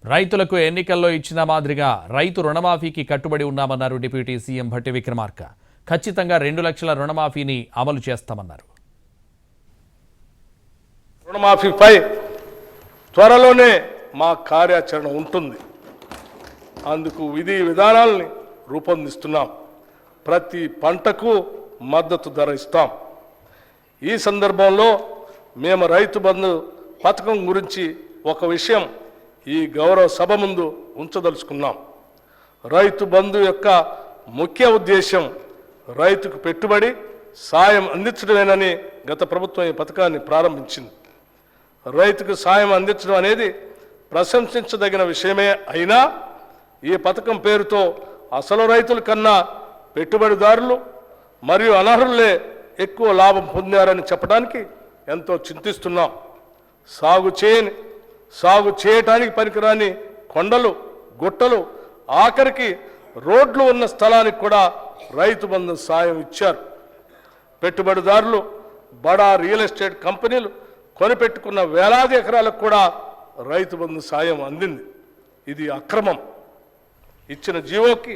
రైతులకు ఎన్నికల్లో ఇచ్చిన మాదిరిగా రైతు రుణమాఫీకి కట్టుబడి ఉన్నామన్నారు డిప్యూటీ సీఎం భట్టి విక్రమార్క. ఖచ్చితంగా 2 లక్షల రుణమాఫీని అమలు చేస్తామన్నారు. రుణమాఫీపై త్వరలోనే మా కార్యాచరణ ఉంటుంది. అందుకు విధి విధానాలని రూపొందిస్తున్నాం. ప్రతి పంటకు మద్దతు ధర ఇస్తాం. ఈ సందర్భంలో మేము రైతు బంధు పథకం గురించి ఒక విషయం ఈ గౌరవ సభ ముందు ఉంచదలుచుకున్నాం. రైతు బంధు యొక్క ముఖ్య ఉద్దేశం రైతుకు పెట్టుబడి సాయం అందించడమేనని గత ప్రభుత్వం ఈ పథకాన్ని ప్రారంభించింది. రైతుకు సాయం అందించడం అనేది ప్రశంసించదగిన విషయమే అయినా ఈ పథకం పేరుతో అసలు రైతుల కన్నా పెట్టుబడిదారులు మరియు అనర్హులే ఎక్కువ లాభం పొందారని చెప్పడానికి ఎంతో చింతిస్తున్నాం. సాగు చేయటానికి పనికిరాని కొండలు, గుట్టలు, ఆఖరికి రోడ్లు ఉన్న స్థలానికి కూడా రైతు బంధు సాయం ఇచ్చారు. పెట్టుబడిదారులు, బడా రియల్ ఎస్టేట్ కంపెనీలు కొనిపెట్టుకున్న వేలాది ఎకరాలకు కూడా రైతు బంధు సాయం అందింది. ఇది అక్రమం. ఇచ్చిన జీవోకి